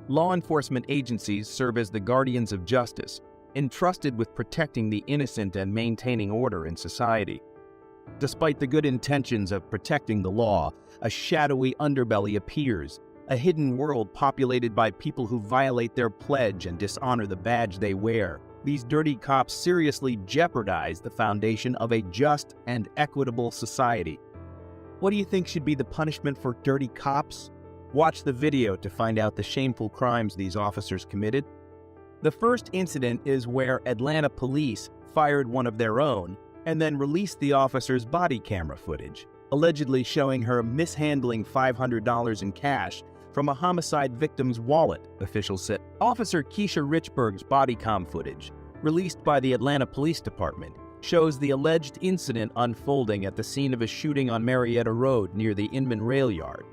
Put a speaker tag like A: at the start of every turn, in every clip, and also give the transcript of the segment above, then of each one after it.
A: Law enforcement agencies serve as the guardians of justice, entrusted with protecting the innocent and maintaining order in society. Despite the good intentions of protecting the law, a shadowy underbelly appears, a hidden world populated by people who violate their pledge and dishonor the badge they wear. These dirty cops seriously jeopardize the foundation of a just and equitable society. What do you think should be the punishment for dirty cops? Watch the video to find out the shameful crimes these officers committed. The first incident is where Atlanta police fired one of their own and then released the officer's body camera footage, allegedly showing her mishandling $500 in cash from a homicide victim's wallet, officials said. Officer Keisha Richburg's body cam footage, released by the Atlanta Police Department, shows the alleged incident unfolding at the scene of a shooting on Marietta Road near the Inman Rail Yard.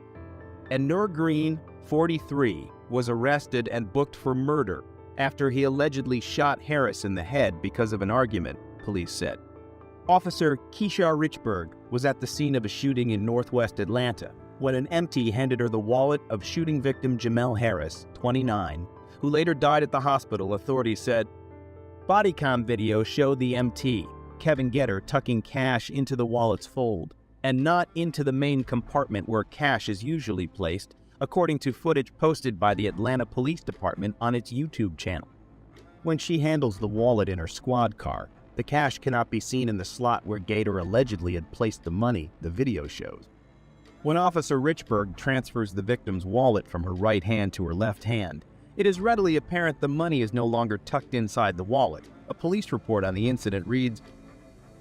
A: And Nur Green, 43, was arrested and booked for murder after he allegedly shot Harris in the head because of an argument, police said. Officer Keisha Richburg was at the scene of a shooting in northwest Atlanta when an EMT handed her the wallet of shooting victim Jamel Harris, 29, who later died at the hospital, authorities said. Body cam video showed the EMT, Kevin Getter, tucking cash into the wallet's fold and not into the main compartment where cash is usually placed, according to footage posted by the Atlanta Police Department on its YouTube channel. When she handles the wallet in her squad car, the cash cannot be seen in the slot where Gator allegedly had placed the money, the video shows. When Officer Richburg transfers the victim's wallet from her right hand to her left hand, it is readily apparent the money is no longer tucked inside the wallet. A police report on the incident reads,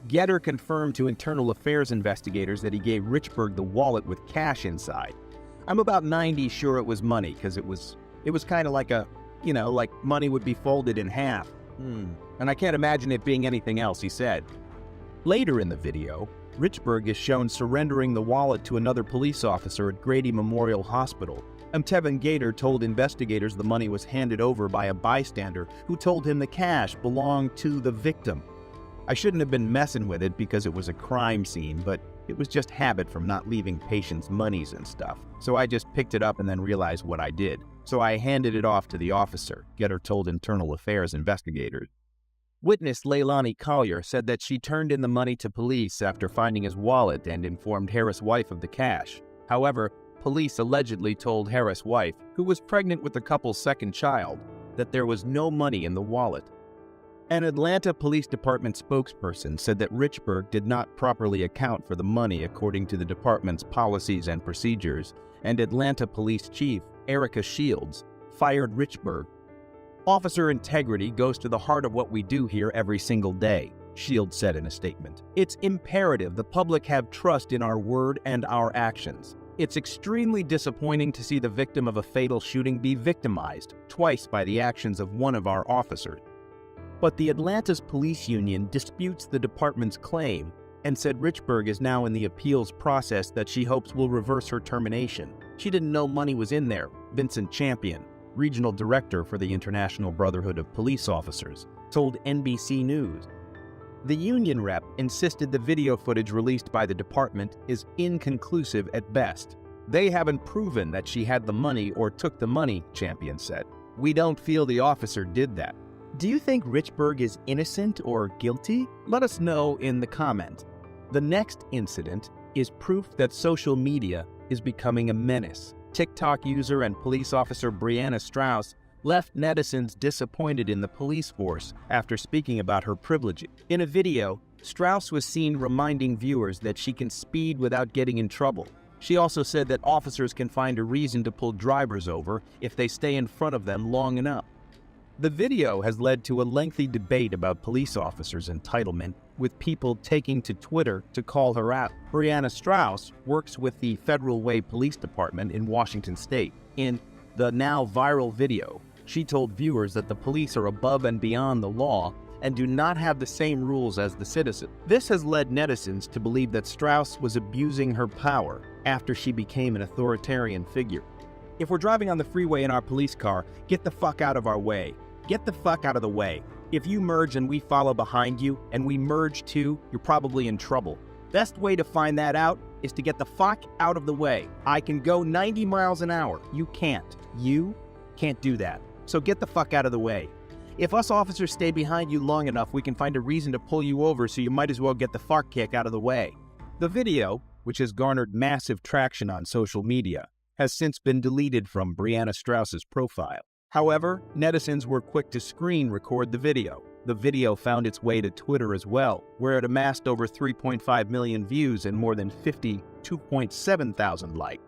A: Getter confirmed to internal affairs investigators that he gave Richburg the wallet with cash inside. I'm about 90 sure it was money, because it was kind of like like money would be folded in half. And I can't imagine it being anything else, he said. Later in the video, Richburg is shown surrendering the wallet to another police officer at Grady Memorial Hospital. Tevin Gator told investigators the money was handed over by a bystander who told him the cash belonged to the victim. I shouldn't have been messing with it because it was a crime scene, but it was just habit from not leaving patients' monies and stuff. So I just picked it up and then realized what I did. So I handed it off to the officer, Getter told internal affairs investigators. Witness Leilani Collier said that she turned in the money to police after finding his wallet and informed Harris' wife of the cash. However, police allegedly told Harris' wife, who was pregnant with the couple's second child, that there was no money in the wallet. An Atlanta Police Department spokesperson said that Richburg did not properly account for the money according to the department's policies and procedures, and Atlanta Police Chief Erica Shields fired Richburg. Officer integrity goes to the heart of what we do here every single day, Shields said in a statement. It's imperative the public have trust in our word and our actions. It's extremely disappointing to see the victim of a fatal shooting be victimized twice by the actions of one of our officers. But the Atlanta's police union disputes the department's claim and said Richburg is now in the appeals process that she hopes will reverse her termination. She didn't know money was in there, Vincent Champion, regional director for the International Brotherhood of Police Officers, told NBC News. The union rep insisted the video footage released by the department is inconclusive at best. They haven't proven that she had the money or took the money, Champion said. We don't feel the officer did that. Do you think Richburg is innocent or guilty? Let us know in the comment. The next incident is proof that social media is becoming a menace. TikTok user and police officer Brianna Strauss left netizens disappointed in the police force after speaking about her privileges. In a video, Strauss was seen reminding viewers that she can speed without getting in trouble. She also said that officers can find a reason to pull drivers over if they stay in front of them long enough. The video has led to a lengthy debate about police officers' entitlement, with people taking to Twitter to call her out. Brianna Strauss works with the Federal Way Police Department in Washington State. In the now viral video, she told viewers that the police are above and beyond the law and do not have the same rules as the citizen. This has led netizens to believe that Strauss was abusing her power after she became an authoritarian figure. If we're driving on the freeway in our police car, get the fuck out of our way. Get the fuck out of the way. If you merge and we follow behind you, and we merge too, you're probably in trouble. Best way to find that out is to get the fuck out of the way. I can go 90 miles an hour. You can't. You Can't do that. So get the fuck out of the way. If us officers stay behind you long enough, we can find a reason to pull you over, so you might as well get the fart kick out of the way. The video, which has garnered massive traction on social media, has since been deleted from Brianna Strauss's profile. However, netizens were quick to screen record the video. The video found its way to Twitter as well, where it amassed over 3.5 million views and more than 52.7 thousand likes.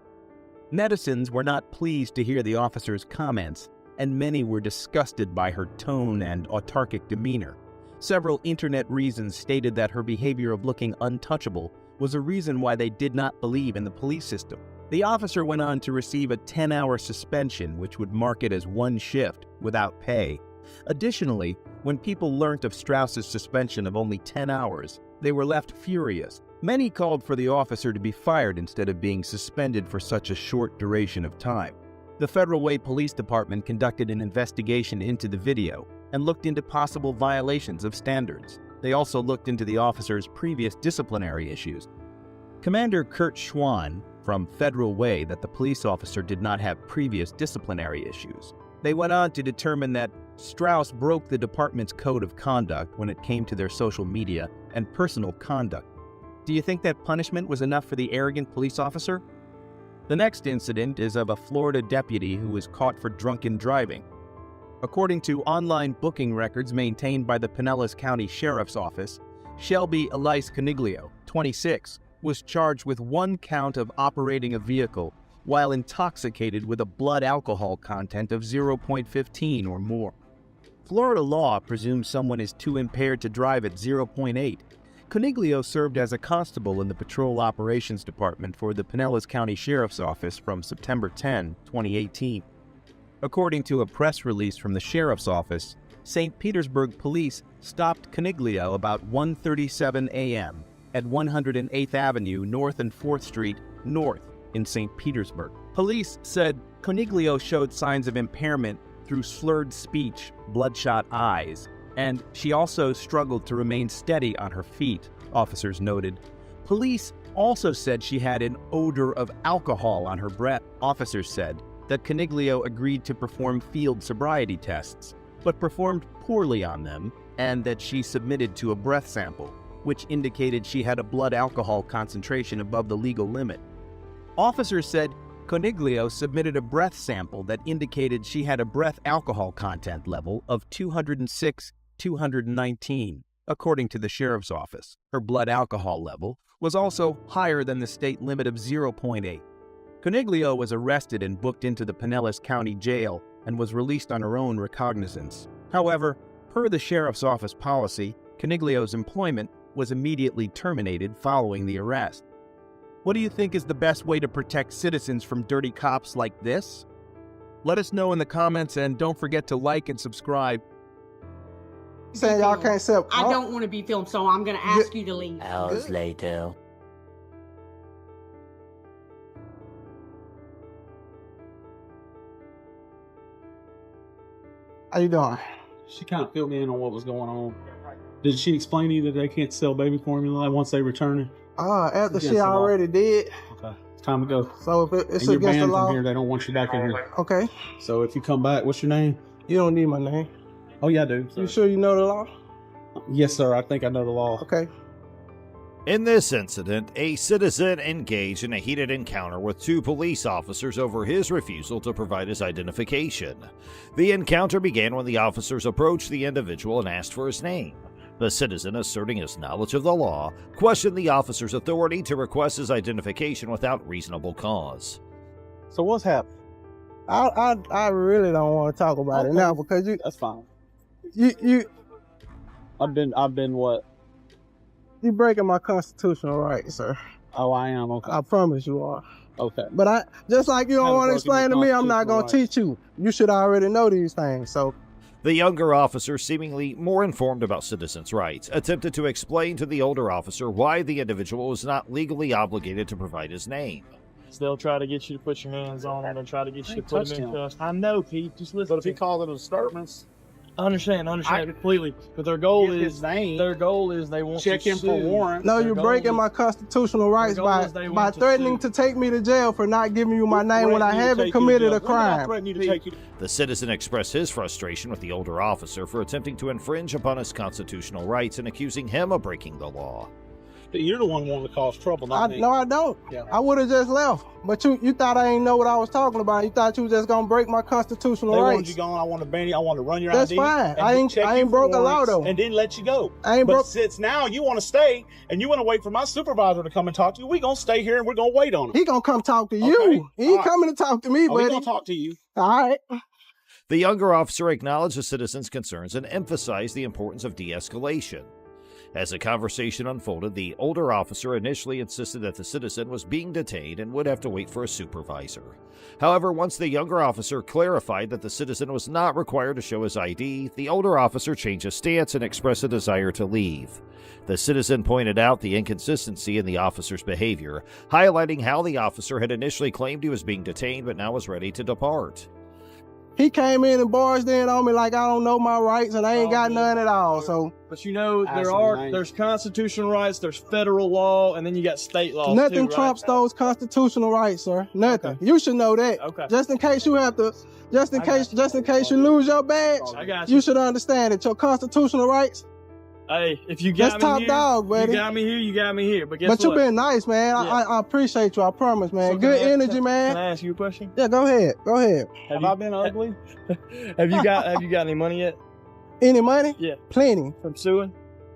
A: Netizens were not pleased to hear the officer's comments, and many were disgusted by her tone and autarkic demeanor. Several internet reasons stated that her behavior of looking untouchable was a reason why they did not believe in the police system. The officer went on to receive a 10-hour suspension, which would mark it as one shift without pay. Additionally, when people learnt of Strauss's suspension of only 10 hours, they were left furious. Many called for the officer to be fired instead of being suspended for such a short duration of time. The Federal Way Police Department conducted an investigation into the video and looked into possible violations of standards. They also looked into the officer's previous disciplinary issues. Commander Kurt Schwann from Federal Way that the police officer did not have previous disciplinary issues. They went on to determine that Strauss broke the department's code of conduct when it came to their social media and personal conduct. Do you think that punishment was enough for the arrogant police officer? The next incident is of a Florida deputy who was caught for drunken driving. According to online booking records maintained by the Pinellas County Sheriff's Office, Shelby Elise Coniglio, 26, was charged with one count of operating a vehicle while intoxicated with a blood alcohol content of 0.15 or more. Florida law presumes someone is too impaired to drive at 0.8. Coniglio served as a constable in the Patrol Operations Department for the Pinellas County Sheriff's Office from September 10, 2018. According to a press release from the Sheriff's Office, St. Petersburg Police stopped Coniglio about 1:37 a.m. at 108th Avenue North and 4th Street North in St. Petersburg. Police said Coniglio showed signs of impairment through slurred speech, bloodshot eyes, and she also struggled to remain steady on her feet, officers noted. Police also said she had an odor of alcohol on her breath. Officers said that Coniglio agreed to perform field sobriety tests, but performed poorly on them, and that she submitted to a breath sample, which indicated she had a blood alcohol concentration above the legal limit. Officers said Coniglio submitted a breath sample that indicated she had a breath alcohol content level of 206/219, according to the Sheriff's Office. Her blood alcohol level was also higher than the state limit of 0.8. Coniglio was arrested and booked into the Pinellas County Jail and was released on her own recognizance. However, per the Sheriff's Office policy, Coniglio's employment was immediately terminated following the arrest. What do you think is the best way to protect citizens from dirty cops like this? Let us know in the comments, and don't forget to like and subscribe.
B: Saying y'all can't sell.
C: I don't want to be filmed, so I'm going to ask you to leave.
D: Hours later.
B: How you doing?
E: She kind of filled me in on what was going on. Did she explain to you that they can't sell baby formula once they return it?
B: After she already did.
E: Okay, it's time to go.
B: So if it's
E: And you're
B: against the
E: banned
B: law,
E: from here. They don't want you back in here.
B: okay.
E: So if you come back, what's your name?
B: You don't need my name.
E: Oh yeah, I do.
B: You sure you know the law?
E: Yes, sir. I think I know the law.
B: Okay.
F: In this incident, a citizen engaged in a heated encounter with two police officers over his refusal to provide his identification. The encounter began when the officers approached the individual and asked for his name. The citizen, asserting his knowledge of the law, questioned the officer's authority to request his identification without reasonable cause.
B: So what's happening? I really don't want to talk about it now because
E: That's fine.
B: you
E: I've been what?
B: you breaking my constitutional rights, sir.
E: Oh, I am. Okay.
B: I promise you are.
E: Okay.
B: But I just like you don't
E: Haven't
B: want to
E: broken
B: explain to
E: your
B: me, I'm not gonna
E: constitutional
B: teach you. You should already know these things. So
F: The younger officer, seemingly more informed about citizens' rights, attempted to explain to the older officer why the individual was not legally obligated to provide his name.
G: They'll try to get you to put your hands on him and try to get you to put him in cuffs. I know, Pete. Just listen.
E: But if he called it a disturbance,
G: I understand completely. But their goal
E: Get
G: is
E: his name.
G: they want
E: Check
G: to
E: him
G: sue.
E: for warrant.
B: No,
G: Their
B: you're
G: goal
B: breaking
G: is-
B: my constitutional rights
G: goal is they
B: by
G: want to
B: threatening
G: sue.
B: to take me to jail for not giving you my
E: Who
B: name when I
E: threatened you to
B: haven't
E: take you to
B: committed
E: jail?
B: a
E: When did I
B: crime.
E: threaten you to take you to-
F: The citizen expressed his frustration with the older officer for attempting to infringe upon his constitutional rights and accusing him of breaking the law.
E: You're the one wanting to cause trouble, not me.
B: No, I don't.
E: Yeah.
B: I would have just left. But you thought I ain't know what I was talking about. You thought you was just gonna break my constitutional
E: They wanted
B: rights.
E: you gone. I want to ban you. I want to run your
B: That's
E: ID.
B: fine.
E: and
B: I ain't
E: check you for
B: broke a law
E: warrants
B: though.
E: And then let you go.
B: I ain't
E: But
B: broke.
E: since now you want to stay and you want to wait for my supervisor to come and talk to you, we gonna stay here and we're gonna wait on him.
B: He gonna come talk to
E: Okay.
B: you. He ain't
E: All right.
B: coming to talk to me,
E: Oh, we
B: buddy.
E: gonna talk to you.
B: All right.
F: The younger officer acknowledged the citizen's concerns and emphasized the importance of de-escalation. As the conversation unfolded, the older officer initially insisted that the citizen was being detained and would have to wait for a supervisor. However, once the younger officer clarified that the citizen was not required to show his ID, the older officer changed his stance and expressed a desire to leave. The citizen pointed out the inconsistency in the officer's behavior, highlighting how the officer had initially claimed he was being detained but now was ready to depart.
B: He came in and barged in on me like I don't know my rights and I ain't got none at all. So
G: But you know,
E: Absolutely.
G: there's constitutional rights, there's federal law, and then you got state laws
B: nothing
G: too,
B: trumps
G: right?
B: those constitutional rights, sir. Nothing.
G: Okay.
B: You should know that.
G: Okay.
B: Just in case you have to, just in
G: I got
B: case you lose your badge,
G: I got
B: you
G: you.
B: should understand that your constitutional rights.
G: Hey, if you got
B: That's
G: me
B: top
G: here,
B: dog, buddy.
G: you got me here, you got me here. But guess
B: But
G: what?
B: you've been nice, man.
G: Yeah.
B: I appreciate you. I promise, man.
G: So
B: Good
G: can I-
B: energy,
G: Can
B: man.
G: I ask you a question?
B: Yeah, go ahead. Go ahead.
E: Have I been ugly?
G: Have you got any money yet
B: Any money?
G: Yeah.
B: Plenty.
G: from suing?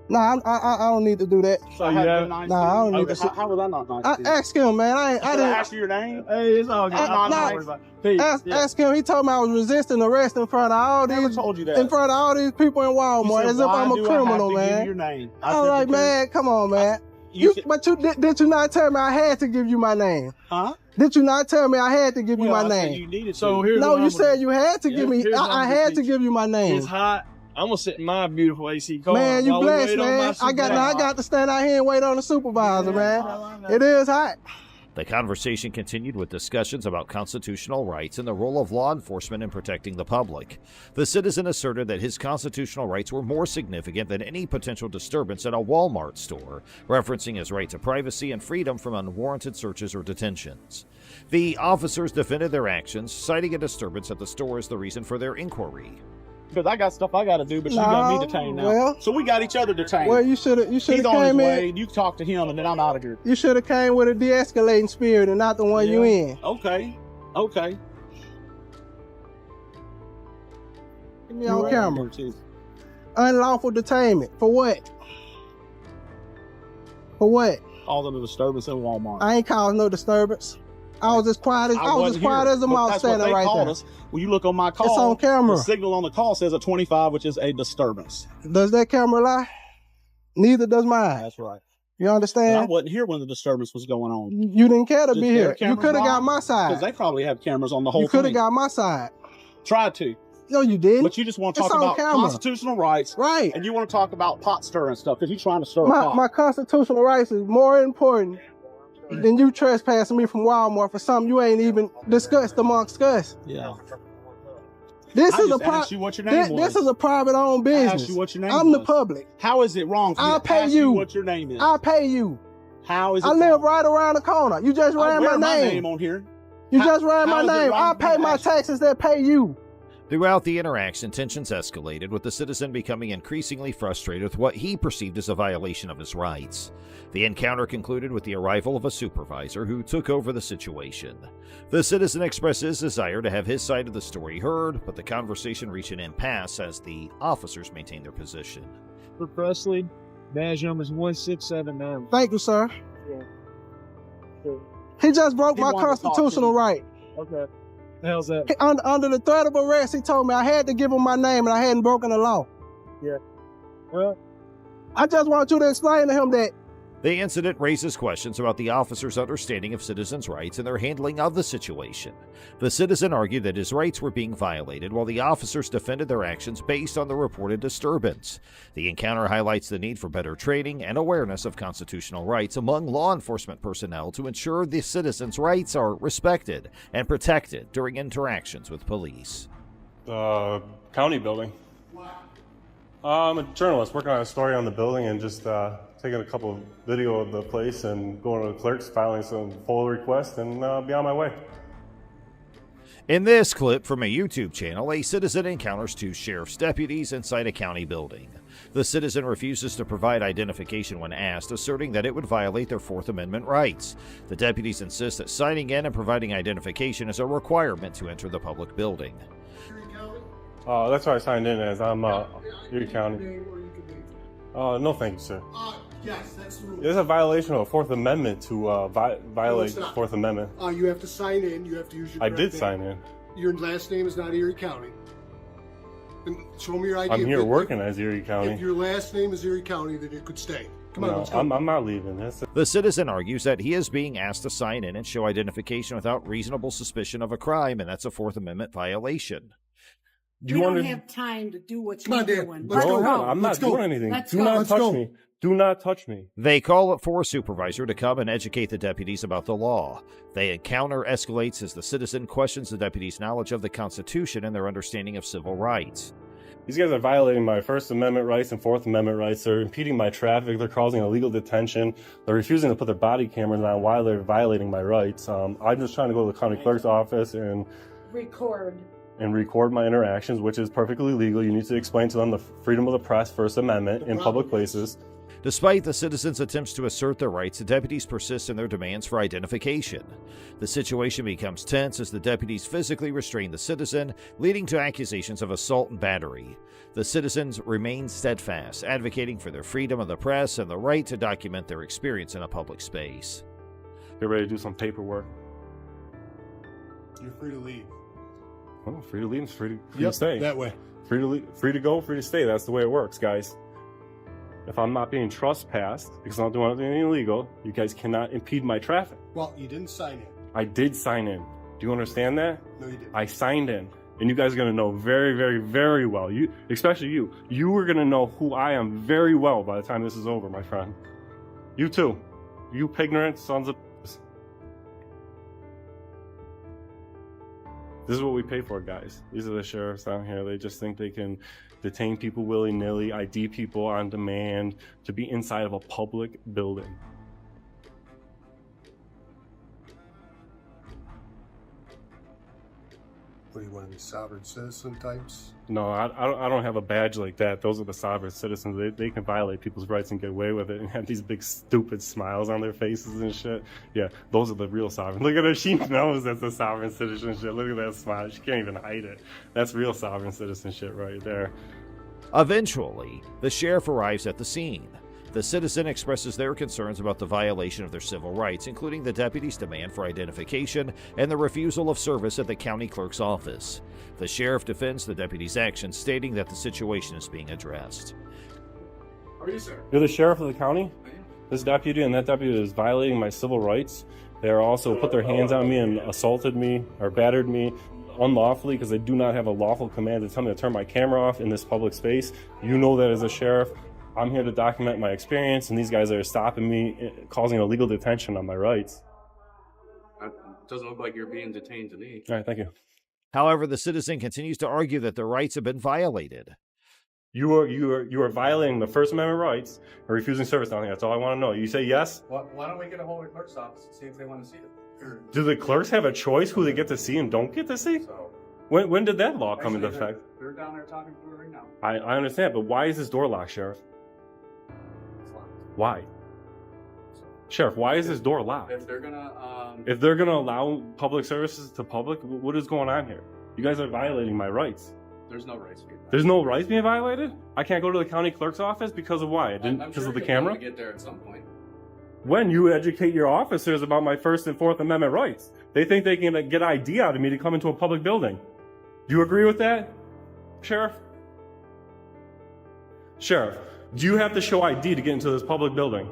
B: Nah, I don't need to do that.
E: So
G: you
E: I
G: have-
E: haven't been nice
B: Nah,
E: to
B: I
E: you?
B: don't need
E: Okay,
B: to-
E: how was I not nice
B: I
E: to you?
B: asked him, man. I
E: Did I
B: didn't.
E: ask you your name?
G: Hey, it's all good.
B: I-
G: I'm
B: nah.
G: not worried about it. Pete, yeah.
B: Ask him. He told me I was resisting arrest in front of all
E: I never
B: these,
E: told you that.
B: in front of all these people in
E: You
B: Walmart,
E: said,
B: as if
E: "Why
B: I'm a
E: do I
B: criminal,
E: have to give
B: man.
E: your name?" I
B: All
E: said,
B: right,
E: "Because
B: man. Come on, man.
E: You said-
B: But did you not tell me I had to give you my name?
E: huh?
B: Did you not tell me I had to give you
E: Well,
B: my
E: I said
B: name?
E: you needed
G: So
E: to.
G: here's
B: No,
G: what
B: you
G: I'm
B: said
G: gonna
B: you had to
G: Yeah,
B: give me.
G: here's what
B: I
G: I'm
B: had
G: gonna
B: to
G: teach
B: give you my
G: do.
B: name.
G: It's hot. I'm gonna sit in my beautiful AC car.
B: Man, you
G: while we
B: blessed,
G: wait on my
B: man. I
G: supervisor.
B: got to stand out here and wait on the supervisor, man. It is hot.
F: The conversation continued with discussions about constitutional rights and the role of law enforcement in protecting the public. The citizen asserted that his constitutional rights were more significant than any potential disturbance at a Walmart store, referencing his right to privacy and freedom from unwarranted searches or detentions. The officers defended their actions, citing a disturbance at the store as the reason for their inquiry.
E: Because I got stuff I got to do, but you got
B: No,
E: me detained now.
B: well-
E: So we got each other detained.
B: Well, you should have
E: He's on his
B: came
E: way.
B: in.
E: You talk to him, and then I'm out of here.
B: You should have came with a de-escalating spirit and not the one you in.
E: Okay. Okay.
B: Get me on
E: You're
B: camera.
E: right, too.
B: Unlawful detainment. For what? For what?
E: All of the disturbance in Walmart.
B: I ain't caused no disturbance. I was as quiet as I was as
E: wasn't
B: quiet
E: here,
B: as a
E: but
B: mouse
E: that's what
B: standing
E: they
B: right
E: called
B: there.
E: us. When you look on my call,
B: It's on camera.
E: the signal on the call says a 25, which is a disturbance.
B: Does that camera lie? Neither does mine.
E: That's right.
B: You
E: And I
B: understand?
E: wasn't here when the disturbance was going on.
B: You didn't care to
E: Did
B: be
E: their
B: here. You
E: cameras
B: could have got
E: lie?
B: my
E: Because
B: side.
E: they probably have cameras on the whole
B: You could have
E: thing.
B: got my side.
E: Tried to.
B: No, you didn't.
E: But you just want to
B: It's
E: talk
B: on
E: about
B: camera.
E: constitutional rights,
B: Right.
E: and you want to talk about pot stirring stuff because you're trying to stir a
B: My
E: pot.
B: my constitutional rights is more important than you trespassing me from Walmart for something you ain't even discussed amongst us.
E: Yeah.
B: This
E: I
B: is a
E: just asked you what your name
B: this,
E: was.
B: this is a private owned
E: I
B: business.
E: asked you what your name
B: I'm the
E: was.
B: public.
E: How is it wrong for me
B: I'll
E: to
B: pay
E: ask
B: you.
E: what your name is?
B: I pay you.
E: How is it
B: I live
E: wrong?
B: right around the corner. You just
E: I
B: ran
E: wear
B: my
E: my
B: name.
E: name on here.
B: You
E: How-
B: just ran
E: how
B: my
E: is it
B: name.
E: wrong
B: I
E: for me
B: pay
E: to
B: my
E: ask you?
B: taxes that pay you.
F: Throughout the interaction, tensions escalated, with the citizen becoming increasingly frustrated with what he perceived as a violation of his rights. The encounter concluded with the arrival of a supervisor who took over the situation. The citizen expressed his desire to have his side of the story heard, but the conversation reached an impasse as the officers maintained their position.
G: For Presley, badge number is 1679.
B: Thank you, sir.
G: Yeah.
B: He just broke
E: He
B: my
E: wanted to talk to
B: constitutional
E: you.
B: right.
G: Okay. The hell's that?
B: Under the threat of arrest, he told me I had to give him my name and I hadn't broken the law.
G: Well,
B: I just want you to explain to him that
F: The incident raises questions about the officer's understanding of citizens' rights and their handling of the situation. The citizen argued that his rights were being violated, while the officers defended their actions based on the reported disturbance. The encounter highlights the need for better training and awareness of constitutional rights among law enforcement personnel to ensure the citizens' rights are respected and protected during interactions with police.
D: County building. I'm a journalist working on a story on the building and just taking a couple of video of the place and going to the clerks, filing some full requests, and be on my way.
F: In this clip from a YouTube channel, a citizen encounters two sheriff's deputies inside a county building. The citizen refuses to provide identification when asked, asserting that it would violate their Fourth Amendment rights. The deputies insist that signing in and providing identification is a requirement to enter the public building.
D: That's why I signed in as. I'm Erie County. No, thank you, sir.
H: Yes, that's the rule.
D: It's a violation of the Fourth Amendment to violate the Fourth Amendment.
H: You have to sign in. You have to use your.
D: I did sign in.
H: Your last name is not Erie County. And show me your ID.
D: I'm here working as Erie County.
H: If your last name is Erie County, then you could stay. Come on, let's go.
D: I'm not leaving this.
F: The citizen argues that he is being asked to sign in and show identification without reasonable suspicion of a crime, and that's a Fourth Amendment violation.
C: We don't have time to do what you're doing.
H: Let's go.
D: I'm not doing anything.
C: Let's
D: Do
C: go.
D: not
H: Let's
D: touch
H: go.
D: me. Do not touch me.
F: They call for a supervisor to come and educate the deputies about the law. The encounter escalates as the citizen questions the deputies' knowledge of the Constitution and their understanding of civil rights.
D: These guys are violating my First Amendment rights and Fourth Amendment rights. They're impeding my traffic. They're causing illegal detention. They're refusing to put their body cameras on while they're violating my rights. I'm just trying to go to the county clerk's office and record my interactions, which is perfectly legal. You need to explain to them the freedom of the press, First Amendment, in public places.
F: Despite the citizens' attempts to assert their rights, the deputies persist in their demands for identification. The situation becomes tense as the deputies physically restrain the citizen, leading to accusations of assault and battery. The citizens remain steadfast, advocating for their freedom of the press and the right to document their experience in a public space.
D: Get ready to do some paperwork.
H: You're free to leave.
D: Oh, free to leave, free to stay.
H: That way.
D: Free to leave, free to go, free to stay. That's the way it works, guys. If I'm not being trespassed because I'm not doing anything illegal, you guys cannot impede my traffic.
H: Well, you didn't sign in.
D: I did sign in. Do you understand that?
H: No, you didn't.
D: I signed in. And you guys are going to know very, very, very well. You, especially you. You are going to know who I am very well by the time this is over, my friend. You too. You ignorant sons of... This is what we pay for, guys. These are the sheriffs down here. They just think they can detain people willy-nilly, ID people on demand, to be inside of a public building.
H: What are you, one of these sovereign citizen types?
D: No, I don't have a badge like that. Those are the sovereign citizens. They can violate people's rights and get away with it and have these big stupid smiles on their faces and shit. Yeah, those are the real sovereign. Look at her. She knows that's a sovereign citizenship. Look at that smile. She can't even hide it. That's real sovereign citizenship right there.
F: Eventually, the sheriff arrives at the scene. The citizen expresses their concerns about the violation of their civil rights, including the deputy's demand for identification and the refusal of service at the county clerk's office. The sheriff defends the deputy's actions, stating that the situation is being addressed.
H: How are you, sir?
D: You're the sheriff of the county? This deputy and that deputy is violating my civil rights. They are also put their hands on me and assaulted me or battered me unlawfully because they do not have a lawful command to tell me to turn my camera off in this public space. You know that as a sheriff. I'm here to document my experience, and these guys are stopping me, causing illegal detention on my rights.
I: It doesn't look like you're being detained to me.
D: All right, thank you.
F: However, the citizen continues to argue that their rights have been violated.
D: You are violating the First Amendment rights and refusing service down here. That's all I want to know. You say yes?
I: Why don't we get a hold of the clerk's office and see if they want to see it?
D: Do the clerks have a choice who they get to see and don't get to see?
I: So,
D: When did that law come into effect?
I: They're down there talking to her right now.
D: I understand, but why is this door locked, Sheriff?
I: It's locked.
D: Why? Sheriff, why is this door locked?
I: If they're gonna
D: allow public services to public, what is going on here? You guys are violating my rights.
I: there's no rights being
D: There's no rights being violated? I can't go to the county clerk's office because of why? Because of the camera?
I: I'm sure you'll be able to get there at some point.
D: When you educate your officers about my First and Fourth Amendment rights, they think they can get ID out of me to come into a public building. Do you agree with that, Sheriff? Sheriff, do you have to show ID to get into this public building?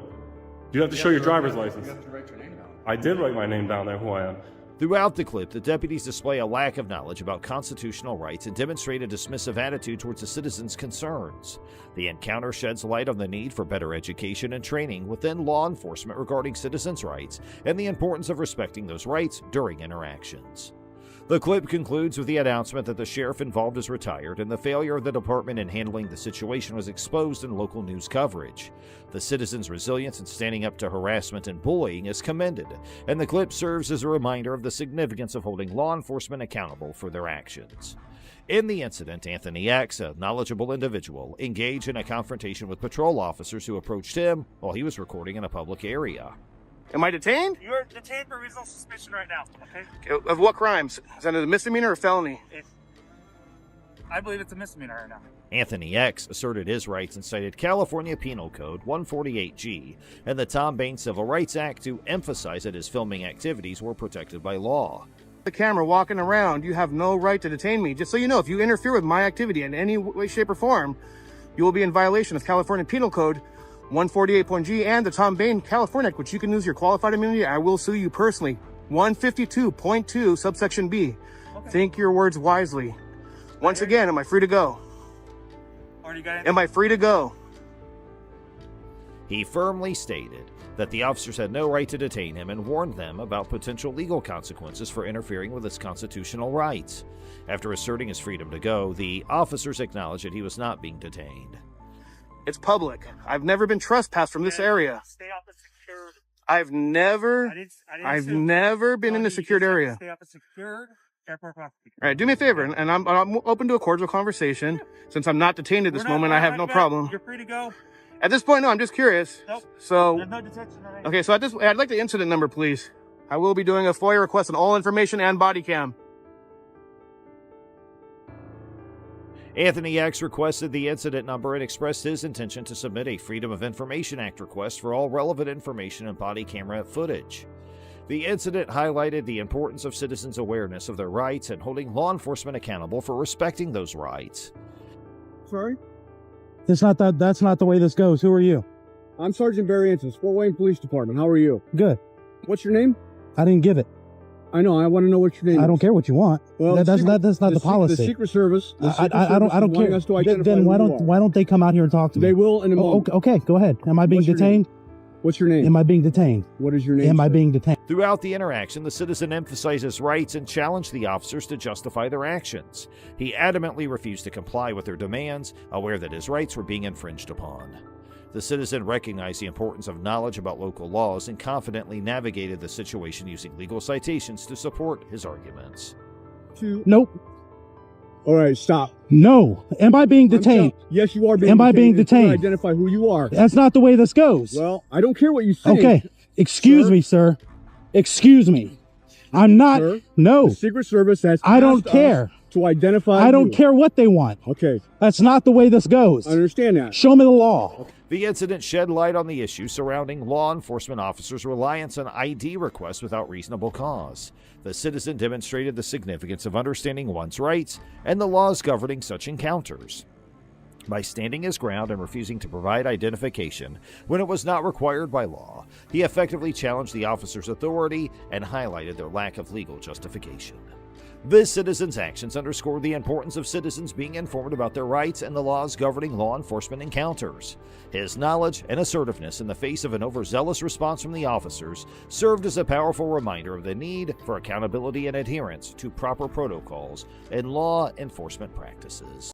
D: Do you have to show your driver's license?
I: You have to write your name down.
D: I did write my name down there, who I am.
F: Throughout the clip, the deputies display a lack of knowledge about constitutional rights and demonstrate a dismissive attitude towards the citizens' concerns. The encounter sheds light on the need for better education and training within law enforcement regarding citizens' rights and the importance of respecting those rights during interactions. The clip concludes with the announcement that the sheriff involved is retired and the failure of the department in handling the situation was exposed in local news coverage. The citizens' resilience in standing up to harassment and bullying is commended, and the clip serves as a reminder of the significance of holding law enforcement accountable for their actions. In the incident, Anthony X, a knowledgeable individual, engaged in a confrontation with patrol officers who approached him while he was recording in a public area.
J: Am I detained?
K: You're detained for reasonable suspicion right now, okay?
J: Of what crimes? Is that a misdemeanor or felony?
K: I believe it's a misdemeanor right now.
F: Anthony X asserted his rights and cited California Penal Code 148G and the Tom Bain Civil Rights Act to emphasize that his filming activities were protected by law.
J: The camera walking around, you have no right to detain me. Just so you know, if you interfere with my activity in any way, shape, or form, you will be in violation of California Penal Code 148.G and the Tom Bain California Act, which you can use your qualified immunity. I will sue you personally. 152.2 subsection B. Okay. Think your words wisely. Once again, am I free to go? Am I free to go?
F: He firmly stated that the officers had no right to detain him and warned them about potential legal consequences for interfering with his constitutional rights. After asserting his freedom to go, the officers acknowledged that he was not being detained.
J: It's public. I've never been trespassed from this area.
K: Stay off the secured.
J: I've never been in a secured area.
K: Stay off the secured airport property.
J: All right, do me a favor, and I'm open to a cordial conversation. Since I'm not detained at this moment, I have no problem.
K: You're free to go.
J: At this point, no, I'm just curious.
K: Nope.
J: So,
K: there's no detention.
J: Okay, so I'd like the incident number, please. I will be doing a FOIA request on all information and body cam.
F: Anthony X requested the incident number and expressed his intention to submit a Freedom of Information Act request for all relevant information and body camera footage. The incident highlighted the importance of citizens' awareness of their rights and holding law enforcement accountable for respecting those rights.
L: Sorry?
B: That's not the way this goes. Who are you?
L: I'm Sergeant Barry Antis, Fort Wayne Police Department. How are you?
B: Good.
L: What's your name?
B: I didn't give it.
L: I know. I want to know what your name is.
B: I don't care what you want. Well, that's not the policy.
L: The Secret Service.
B: I don't care. Then why don't they come out here and talk to me?
L: They will in a moment.
B: Okay, go ahead. Am I being detained?
L: What's your name?
B: Am I being detained?
L: What is your name?
B: Am I being detained?
F: Throughout the interaction, the citizen emphasized his rights and challenged the officers to justify their actions. He adamantly refused to comply with their demands, aware that his rights were being infringed upon. The citizen recognized the importance of knowledge about local laws and confidently navigated the situation using legal citations to support his arguments.
B: Nope.
L: All right, stop.
B: No. Am I being detained?
L: Yes, you are being detained.
B: Am I being detained?
L: Identify who you are.
B: That's not the way this goes.
L: Well, I don't care what you say.
B: Okay. Excuse me, sir. Excuse me. I'm not.
L: Sir,
B: no.
L: The Secret Service has
B: I don't care.
L: To identify
B: I don't care what they want.
L: Okay.
B: That's not the way this goes.
L: I understand that.
B: Show me the law.
L: Okay.
F: The incident shed light on the issue surrounding law enforcement officers' reliance on ID requests without reasonable cause. The citizen demonstrated the significance of understanding one's rights and the laws governing such encounters. By standing his ground and refusing to provide identification when it was not required by law, he effectively challenged the officer's authority and highlighted their lack of legal justification. This citizen's actions underscore the importance of citizens being informed about their rights and the laws governing law enforcement encounters. His knowledge and assertiveness in the face of an overzealous response from the officers served as a powerful reminder of the need for accountability and adherence to proper protocols and law enforcement practices.